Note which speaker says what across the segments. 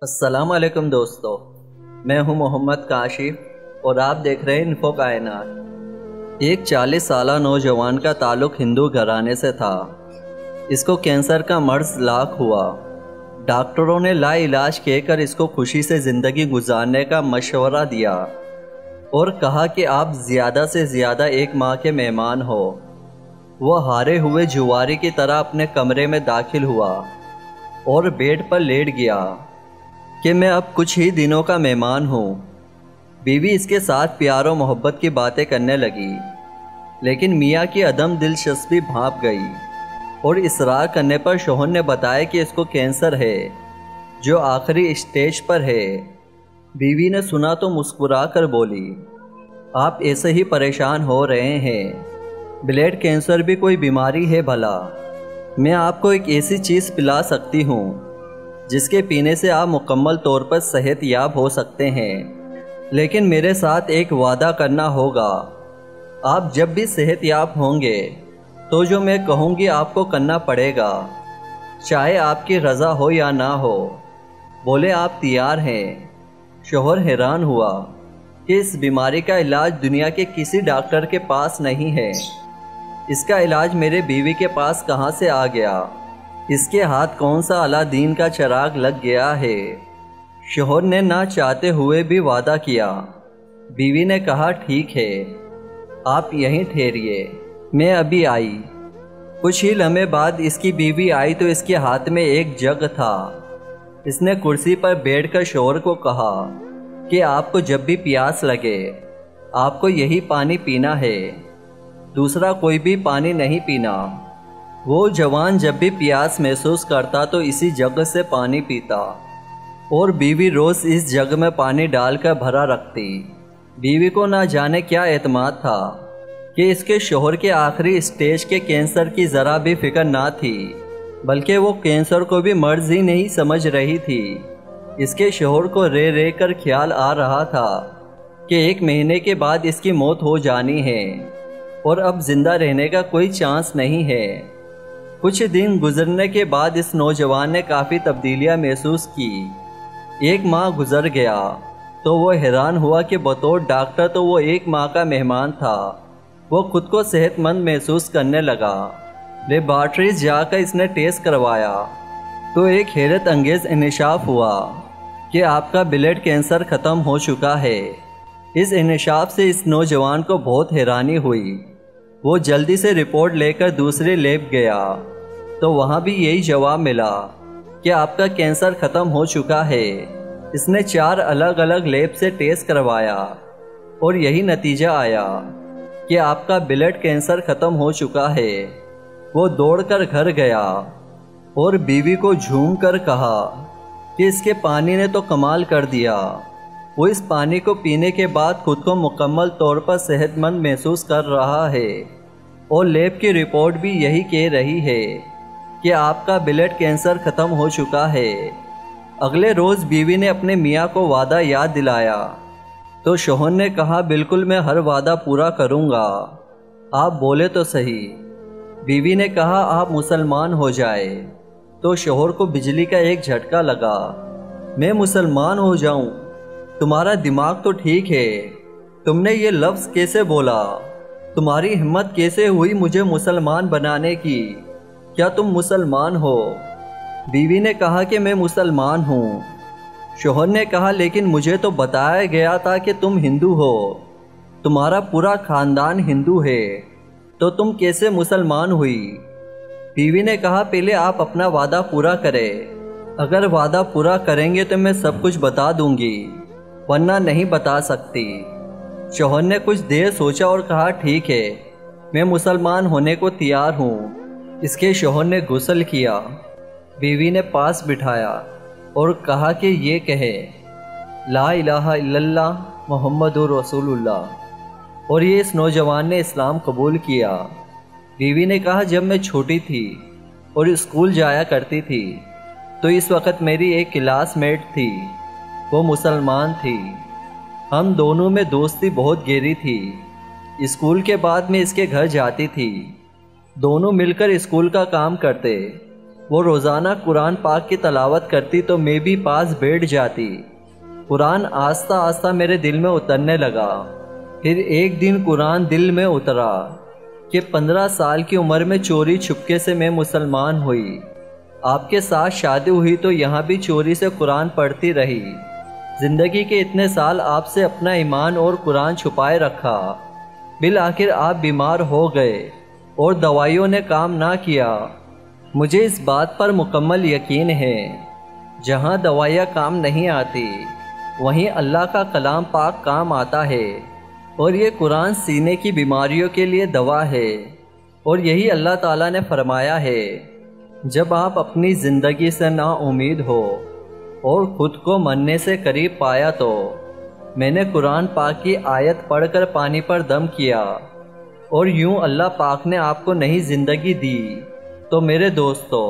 Speaker 1: السلام علیکم دوستو، میں ہوں محمد کاشف اور آپ دیکھ رہے ہیں انفو کائنات۔ ایک 40 سالہ نوجوان کا تعلق ہندو گھرانے سے تھا۔ اس کو کینسر کا مرض لاحق ہوا۔ ڈاکٹروں نے لا علاج کہہ کر اس کو خوشی سے زندگی گزارنے کا مشورہ دیا اور کہا کہ آپ زیادہ سے زیادہ 1 ماہ کے مہمان ہو۔ وہ ہارے ہوئے جواری کی طرح اپنے کمرے میں داخل ہوا اور بیڈ پر لیٹ گیا کہ میں اب کچھ ہی دنوں کا مہمان ہوں۔ بیوی اس کے ساتھ پیار و محبت کی باتیں کرنے لگی، لیکن میاں کی عدم دلچسپی بھانپ گئی اور اصرار کرنے پر شوہر نے بتایا کہ اس کو کینسر ہے جو آخری اسٹیج پر ہے۔ بیوی نے سنا تو مسکرا کر بولی، آپ ایسے ہی پریشان ہو رہے ہیں، بلیڈ کینسر بھی کوئی بیماری ہے بھلا؟ میں آپ کو ایک ایسی چیز پلا سکتی ہوں جس کے پینے سے آپ مکمل طور پر صحت یاب ہو سکتے ہیں، لیکن میرے ساتھ ایک وعدہ کرنا ہوگا۔ آپ جب بھی صحت یاب ہوں گے تو جو میں کہوں گی آپ کو کرنا پڑے گا، چاہے آپ کی رضا ہو یا نہ ہو۔ بولے آپ تیار ہیں؟ شوہر حیران ہوا کہ اس بیماری کا علاج دنیا کے کسی ڈاکٹر کے پاس نہیں ہے۔ اس کا علاج میرے بیوی کے پاس کہاں سے آ گیا؟ اس کے ہاتھ کون سا الادین کا چراغ لگ گیا ہے؟ شوہر نے نہ چاہتے ہوئے بھی وعدہ کیا۔ بیوی نے کہا ٹھیک ہے، آپ یہیں ٹھہریے، میں ابھی آئی۔ کچھ ہی لمحے بعد اس کی بیوی آئی تو اس کے ہاتھ میں ایک جگ تھا۔ اس نے کرسی پر بیٹھ کر شوہر کو کہا کہ آپ کو جب بھی پیاس لگے آپ کو یہی پانی پینا ہے، دوسرا کوئی بھی پانی نہیں پینا۔ وہ جوان جب بھی پیاس محسوس کرتا تو اسی جگ سے پانی پیتا اور بیوی روز اس جگ میں پانی ڈال کر بھرا رکھتی۔ بیوی کو نہ جانے کیا اعتماد تھا کہ اس کے شوہر کے آخری اسٹیج کے کینسر کی ذرا بھی فکر نہ تھی، بلکہ وہ کینسر کو بھی مرض ہی نہیں سمجھ رہی تھی۔ اس کے شوہر کو رہ رہ کر خیال آ رہا تھا کہ 1 مہینے کے بعد اس کی موت ہو جانی ہے اور اب زندہ رہنے کا کوئی چانس نہیں ہے۔ کچھ دن گزرنے کے بعد اس نوجوان نے کافی تبدیلیاں محسوس کی۔ 1 ماہ گزر گیا تو وہ حیران ہوا کہ بطور ڈاکٹر تو وہ 1 ماہ کا مہمان تھا۔ وہ خود کو صحت مند محسوس کرنے لگا۔ لیبارٹریز جا کر اس نے ٹیسٹ کروایا تو ایک حیرت انگیز انکشاف ہوا کہ آپ کا بلیڈ کینسر ختم ہو چکا ہے۔ اس انکشاف سے اس نوجوان کو بہت حیرانی ہوئی۔ وہ جلدی سے رپورٹ لے کر دوسرے لیب گیا تو وہاں بھی یہی جواب ملا کہ آپ کا کینسر ختم ہو چکا ہے۔ اس نے 4 الگ الگ لیب سے ٹیسٹ کروایا اور یہی نتیجہ آیا کہ آپ کا بلیڈ کینسر ختم ہو چکا ہے۔ وہ دوڑ کر گھر گیا اور بیوی کو جھوم کر کہا کہ اس کے پانی نے تو کمال کر دیا۔ وہ اس پانی کو پینے کے بعد خود کو مکمل طور پر صحت مند محسوس کر رہا ہے اور لیب کی رپورٹ بھی یہی کہہ رہی ہے کہ آپ کا بلیڈ کینسر ختم ہو چکا ہے۔ اگلے روز بیوی نے اپنے میاں کو وعدہ یاد دلایا تو شوہر نے کہا بالکل میں ہر وعدہ پورا کروں گا، آپ بولے تو صحیح۔ بیوی نے کہا آپ مسلمان ہو جائے تو شوہر کو بجلی کا ایک جھٹکا لگا۔ میں مسلمان ہو جاؤں؟ تمہارا دماغ تو ٹھیک ہے، تم نے یہ لفظ کیسے بولا؟ تمہاری ہمت کیسے ہوئی مجھے مسلمان بنانے کی؟ کیا تم مسلمان ہو؟ بیوی نے کہا کہ میں مسلمان ہوں۔ شوہر نے کہا لیکن مجھے تو بتایا گیا تھا کہ تم ہندو ہو، تمہارا پورا خاندان ہندو ہے، تو تم کیسے مسلمان ہوئی؟ بیوی نے کہا پہلے آپ اپنا وعدہ پورا کریں، اگر وعدہ پورا کریں گے تو میں سب کچھ بتا دوں گی، ورنہ نہیں بتا سکتی۔ شوہر نے کچھ دیر سوچا اور کہا ٹھیک ہے، میں مسلمان ہونے کو تیار ہوں۔ اس کے شوہر نے غسل کیا، بیوی نے پاس بٹھایا اور کہا کہ یہ کہے لا الہ الا اللہ محمد رسول اللہ، اور یہ اس نوجوان نے اسلام قبول کیا۔ بیوی نے کہا جب میں چھوٹی تھی اور اسکول جایا کرتی تھی تو اس وقت میری ایک کلاس میٹ تھی، وہ مسلمان تھی، ہم دونوں میں دوستی بہت گہری تھی۔ اسکول کے بعد میں اس کے گھر جاتی تھی، دونوں مل کر اسکول کا کام کرتے، وہ روزانہ قرآن پاک کی تلاوت کرتی تو میں بھی پاس بیٹھ جاتی۔ قرآن آہستہ آہستہ میرے دل میں اترنے لگا۔ پھر ایک دن قرآن دل میں اترا کہ 15 سال کی عمر میں چوری چھپکے سے میں مسلمان ہوئی۔ آپ کے ساتھ شادی ہوئی تو یہاں بھی چوری سے قرآن پڑھتی رہی۔ زندگی کے اتنے سال آپ سے اپنا ایمان اور قرآن چھپائے رکھا۔ بالآخر آپ بیمار ہو گئے اور دوائیوں نے کام نہ کیا۔ مجھے اس بات پر مکمل یقین ہے، جہاں دوائیاں کام نہیں آتی وہیں اللہ کا کلام پاک کام آتا ہے، اور یہ قرآن سینے کی بیماریوں کے لیے دوا ہے۔ اور یہی اللہ تعالیٰ نے فرمایا ہے، جب آپ اپنی زندگی سے نا امید ہو اور خود کو مرنے سے قریب پایا تو میں نے قرآن پاک کی آیت پڑھ کر پانی پر دم کیا، اور یوں اللہ پاک نے آپ کو نئی زندگی دی۔ تو میرے دوستو،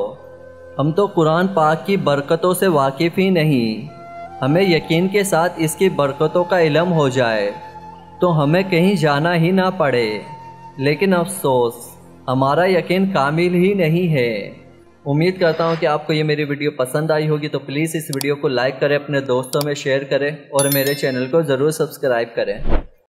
Speaker 1: ہم تو قرآن پاک کی برکتوں سے واقف ہی نہیں، ہمیں یقین کے ساتھ اس کی برکتوں کا علم ہو جائے تو ہمیں کہیں جانا ہی نہ پڑے، لیکن افسوس ہمارا یقین کامل ہی نہیں ہے۔ امید کرتا ہوں کہ آپ کو یہ میری ویڈیو پسند آئی ہوگی، تو پلیز اس ویڈیو کو لائک کریں، اپنے دوستوں میں شیئر کریں اور میرے چینل کو ضرور سبسکرائب کریں۔